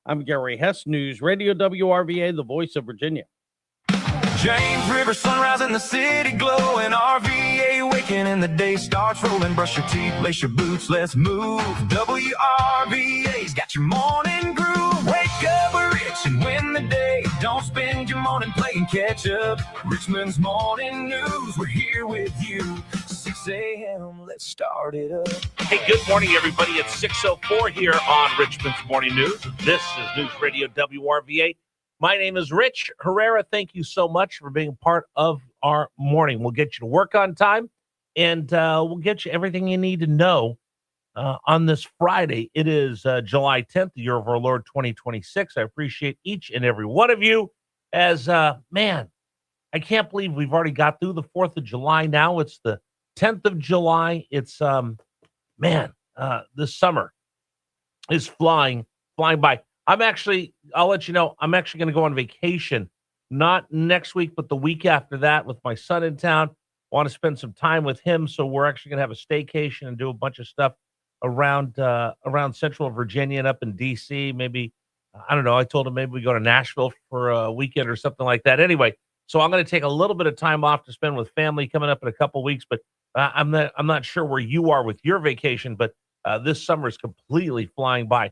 I'm Gary Hess, News Radio WRVA, the voice of Virginia. James River, sunrise in the city glowing, RVA waking and the day starts rolling. Brush your teeth, lace your boots, let's move. WRVA's got your morning groove. Wake up rich and win the day. Don't spend your morning playing catch up. Richmond's morning news, we're here with you. 6 a.m., let's start it up. Hey, good morning, everybody. It's 6:04 here on Richmond's Morning News. This is News Radio WRVA. My name is Rich Herrera. Thank you so much for being part of our morning. We'll get you to work on time, and we'll get you everything you need to know on this Friday. It is July 10th, the year of our Lord 2026. I appreciate each and every one of you. As, man, I can't believe we've already got through the 4th of July now. It's the 10th of July. It's, this summer is flying by. I'll let you know, I'm actually going to go on vacation, not next week, but the week after that with my son in town. I want to spend some time with him. So we're actually going to have a staycation and do a bunch of stuff around Central Virginia and up in DC. Maybe, I don't know. I told him maybe we go to Nashville for a weekend or something like that. Anyway, so I'm going to take a little bit of time off to spend with family coming up in a couple weeks, but I'm not sure where you are with your vacation, but this summer is completely flying by.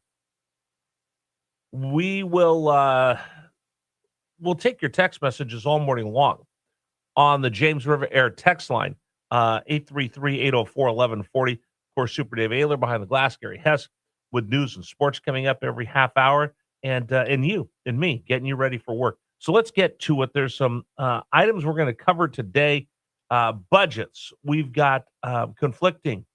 We will we'll take your text messages all morning long on the James River Air text line, 833-804-1140. Of course, Super Dave Ayler behind the glass, Gary Hess with news and sports coming up every half hour, and you and me getting you ready for work. So let's get to it. There's some items we're going to cover today. Budgets. We've got conflicting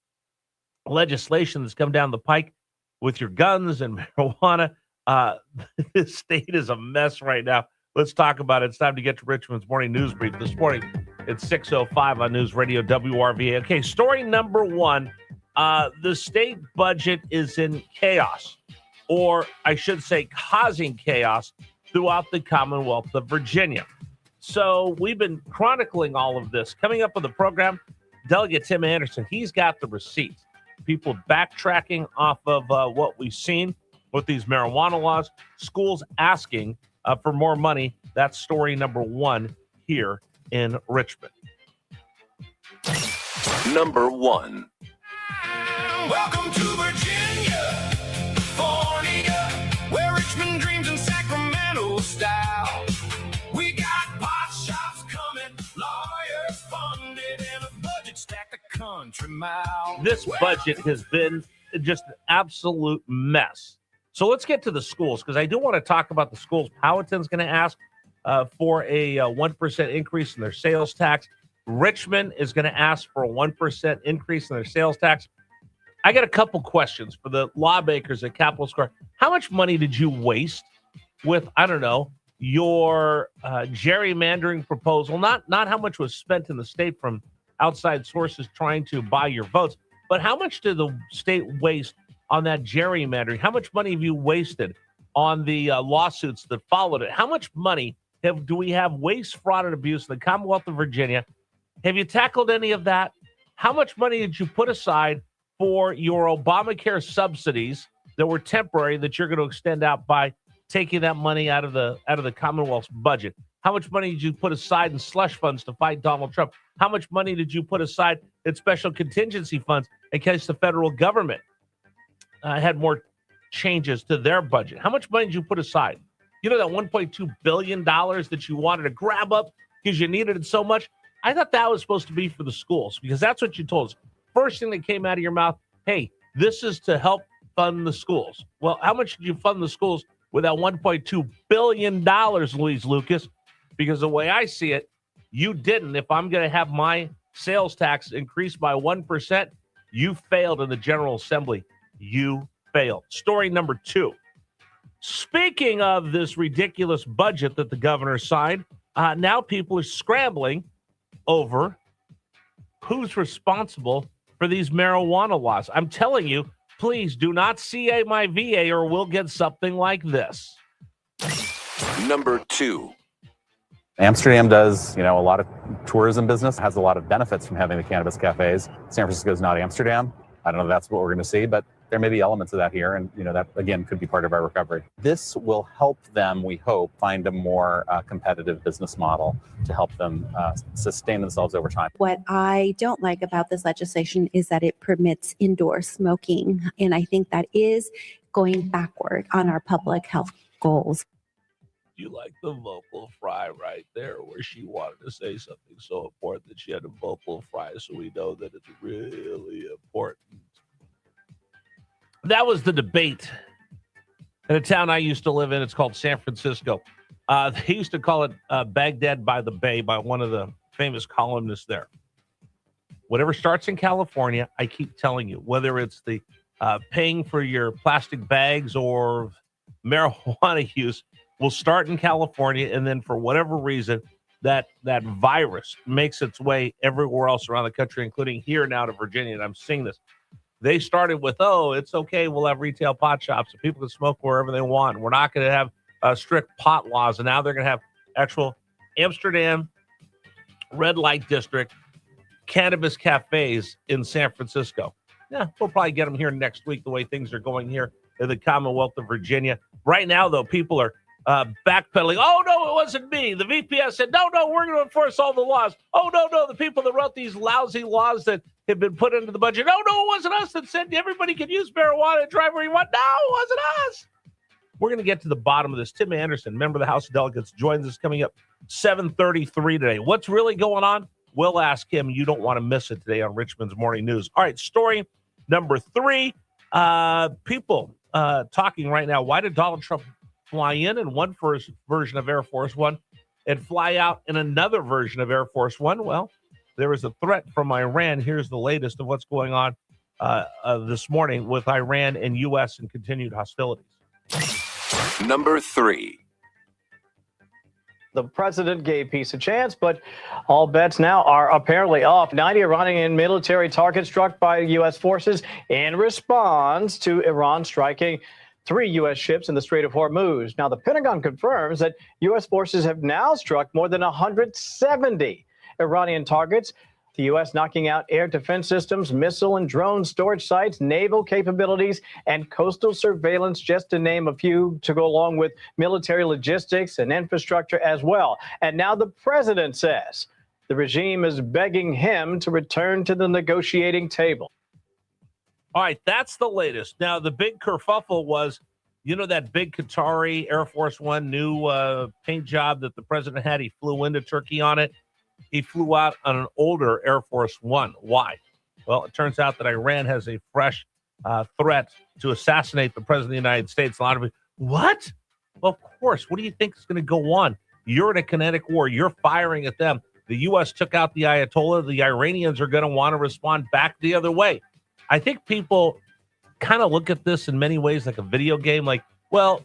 legislation that's come down the pike with your guns and marijuana. This state is a mess right now. Let's talk about it. It's time to get to Richmond's Morning News Brief this morning. It's 6:05 on News Radio WRVA. Okay, story number one. The state budget is in chaos, or I should say causing chaos throughout the Commonwealth of Virginia. So we've been chronicling all of this. Coming up with the program, Delegate Tim Anderson, he's got the receipts. People backtracking off of what we've seen with these marijuana laws, schools asking for more money. That's story number one here in Richmond. Number one. Welcome to Virginia, California, where Richmond dreams in Sacramento style. We got pot shops coming, lawyers funded, and a budget stacked a country mile. This budget has been just an absolute mess. So let's get to the schools, because I do want to talk about the schools. Powhatan's going to ask for a 1% increase in their sales tax. Richmond is going to ask for a 1% increase in their sales tax. I got a couple questions for the lawmakers at Capitol Square. How much money did you waste with, I don't know, your gerrymandering proposal? Not how much was spent in the state from outside sources trying to buy your votes, but how much did the state waste on that gerrymandering? How much money have you wasted on the lawsuits that followed it? How much money do we have waste, fraud, and abuse in the Commonwealth of Virginia? Have you tackled any of that? How much money did you put aside for your Obamacare subsidies that were temporary that you're going to extend out by taking that money out of the Commonwealth's budget? How much money did you put aside in slush funds to fight Donald Trump? How much money did you put aside in special contingency funds in case the federal government had more changes to their budget? How much money did you put aside? You know, that $1.2 billion that you wanted to grab up because you needed it so much? I thought that was supposed to be for the schools, because that's what you told us. First thing that came out of your mouth, hey, this is to help fund the schools. Well, how much did you fund the schools with that $1.2 billion, Louise Lucas? Because the way I see it, you didn't. If I'm going to have my sales tax increase by 1%, you failed in the General Assembly. You failed. Story number two. Speaking of this ridiculous budget that the governor signed, now people are scrambling over who's responsible for these marijuana laws. I'm telling you, please do not CA my VA or we'll get something like this. Number two. Amsterdam does, a lot of tourism business, has a lot of benefits from having the cannabis cafes. San Francisco is not Amsterdam. I don't know if that's what we're going to see, but there may be elements of that here, and that again could be part of our recovery. This will help them, we hope, find a more competitive business model to help them sustain themselves over time. What I don't like about this legislation is that it permits indoor smoking, and I think that is going backward on our public health goals. You like the vocal fry right there, where she wanted to say something so important that she had a vocal fry, so we know that it's really important. That was the debate in a town I used to live in. It's called San Francisco. They used to call it Baghdad by the Bay by one of the famous columnists there. Whatever starts in California, I keep telling you, whether it's the paying for your plastic bags or marijuana use, will start in California, and then for whatever reason, that virus makes its way everywhere else around the country, including here now to Virginia. And I'm seeing this. They started with, it's okay, we'll have retail pot shops and people can smoke wherever they want. We're not going to have strict pot laws. And now they're going to have actual Amsterdam red light district cannabis cafes in San Francisco. Yeah, we'll probably get them here next week, the way things are going here in the Commonwealth of Virginia. Right now, though, people are backpedaling. Oh, no, it wasn't me. The VPS said, no, we're going to enforce all the laws. Oh, no, the people that wrote these lousy laws that have been put into the budget. No, it wasn't us that said everybody can use marijuana and drive where you want. No, it wasn't us. We're going to get to the bottom of this. Tim Anderson, member of the House of Delegates, joins us coming up 7:33 today. What's really going on? We'll ask him. You don't want to miss it today on Richmond's Morning News. All right, story number 3. People talking right now. Why did Donald Trump fly in one version of Air Force One and fly out in another version of Air Force One? Well, there was a threat from Iran. Here's the latest of what's going on this morning with Iran and U.S. and continued hostilities. Number 3. The president gave peace a chance, but all bets now are apparently off. 90 Iranian military targets struck by U.S. forces in response to Iran striking 3 U.S. ships in the Strait of Hormuz. Now, the Pentagon confirms that U.S. forces have now struck more than 170 Iranian targets. The U.S. knocking out air defense systems, missile and drone storage sites, naval capabilities, and coastal surveillance, just to name a few, to go along with military logistics and infrastructure as well. And now the president says the regime is begging him to return to the negotiating table. All right, that's the latest. Now, the big kerfuffle was, that big Qatari Air Force One new paint job that the president had. He flew into Turkey on it. He flew out on an older Air Force One. Why? Well, it turns out that Iran has a fresh threat to assassinate the president of the United States. A lot of people, what? Well, of course. What do you think is going to go on? You're in a kinetic war. You're firing at them. The U.S. took out the Ayatollah. The Iranians are going to want to respond back the other way. I think people kind of look at this in many ways like a video game. Like, well,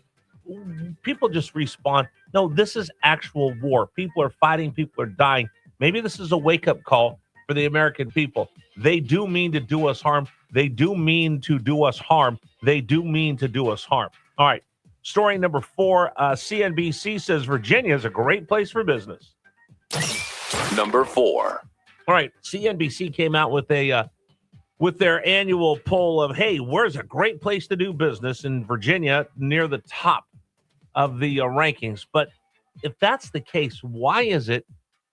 people just respond. No, this is actual war. People are fighting. People are dying. Maybe this is a wake-up call for the American people. They do mean to do us harm. They do mean to do us harm. They do mean to do us harm. All right. Story number 4. CNBC says Virginia is a great place for business. Number 4. All right. CNBC came out with their annual poll of, hey, where's a great place to do business in Virginia, near the top of the rankings. But if that's the case, why is it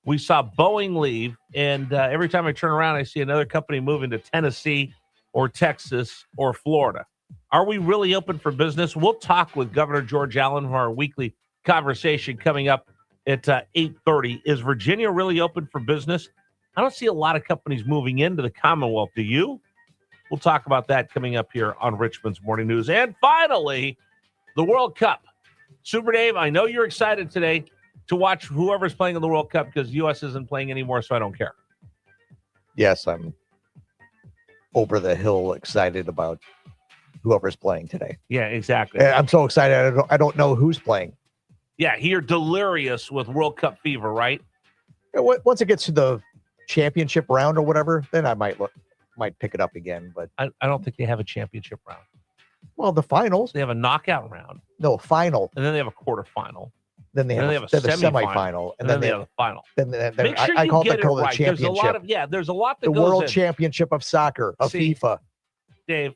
we saw Boeing leave, and every time I turn around, I see another company moving to Tennessee or Texas or Florida? Are we really open for business? We'll talk with Governor George Allen for our weekly conversation coming up at 8:30. Is Virginia really open for business? I don't see a lot of companies moving into the Commonwealth. Do you? We'll talk about that coming up here on Richmond's Morning News. And finally, the World Cup. Super Dave, I know you're excited today to watch whoever's playing in the World Cup because the U.S. isn't playing anymore, so I don't care. Yes, I'm over the hill excited about whoever's playing today. Yeah, exactly. I'm so excited. I don't know who's playing. Yeah, you're delirious with World Cup fever, right? Once it gets to the championship round or whatever, then I might pick it up again. But I don't think they have a championship round. Well, the finals. They have a knockout round. No, final. And then they have a quarterfinal. Then they have a semifinal, and then they have a final. Then Make sure I call get it the right. championship. There's a lot that the goes World in. Championship of Soccer of FIFA. Dave,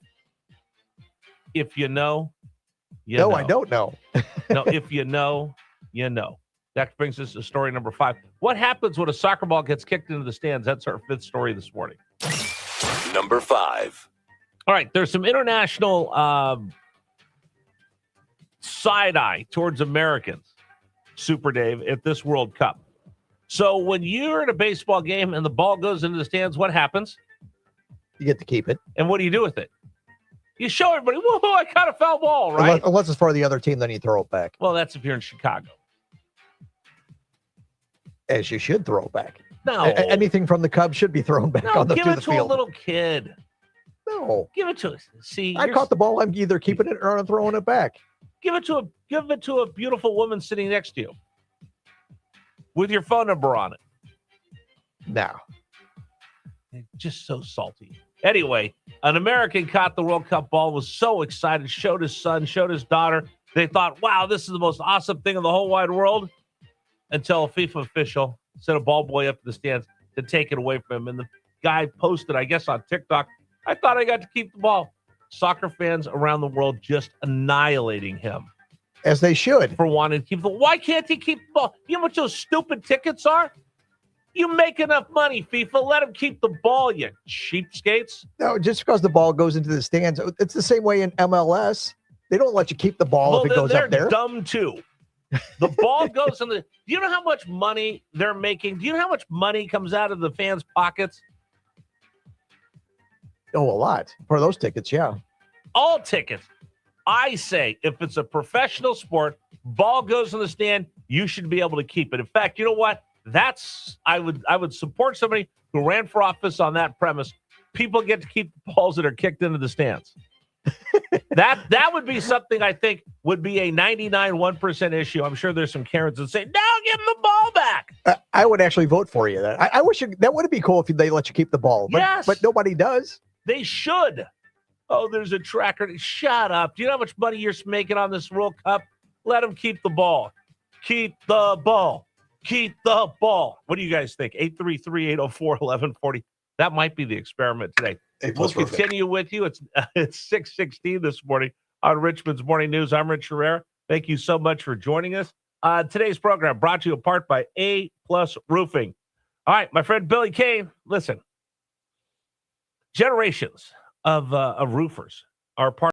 If you know, you No, know. I don't know. No, if you know, you know. That brings us to story number 5. What happens when a soccer ball gets kicked into the stands? That's our 5th story this morning. Number 5. All right, there's some international side eye towards Americans, Super Dave, at this World Cup. So when you're at a baseball game and the ball goes into the stands, what happens? You get to keep it. And what do you do with it? You show everybody, whoa, I caught a foul ball, right? Unless it's for the other team, then you throw it back. Well, that's if you're in Chicago. As you should throw it back. No. Anything from the Cubs should be thrown back No, on the, give to it the to field. a little kid. No. Give it to us. See, I caught the ball. I'm either keeping it or I'm throwing it back. Give it to a beautiful woman sitting next to you with your phone number on it. No. Just so salty. Anyway, an American caught the World Cup ball, was so excited, showed his son, showed his daughter. They thought, wow, this is the most awesome thing in the whole wide world, until a FIFA official sent a ball boy up to the stands to take it away from him. And the guy posted, I guess, on TikTok, I thought I got to keep the ball. Soccer fans around the world just annihilating him. As they should. For wanting to keep the ball. Why can't he keep the ball? You know what those stupid tickets are? You make enough money, FIFA. Let him keep the ball, you cheapskates. No, just because the ball goes into the stands, it's the same way in MLS. They don't let you keep the ball if it goes up there. They're dumb too. The ball goes in the. Do you know how much money they're making? Do you know how much money comes out of the fans' pockets? Oh, a lot for those tickets, yeah. All tickets. I say, if it's a professional sport, ball goes in the stand, you should be able to keep it. In fact, you know what? I would support somebody who ran for office on that premise. People get to keep the balls that are kicked into the stands. That would be something I think would be a 1% issue. I'm sure there's some Karens that say, no, give them the ball back. I would actually vote for you. I wish that would be cool if they let you keep the ball. But, Yes. But nobody does. They should. Oh, there's a tracker. Shut up. Do you know how much money you're making on this World Cup? Let them keep the ball. Keep the ball. Keep the ball. What do you guys think? 833-804-1140. That might be the experiment today. We'll continue with you. It's 6:16 this morning on Richmond's Morning News. I'm Rich Herrera. Thank you so much for joining us. Today's program brought to you in part by A+ Roofing. All right, my friend Billy Kane, listen. Generations of roofers are part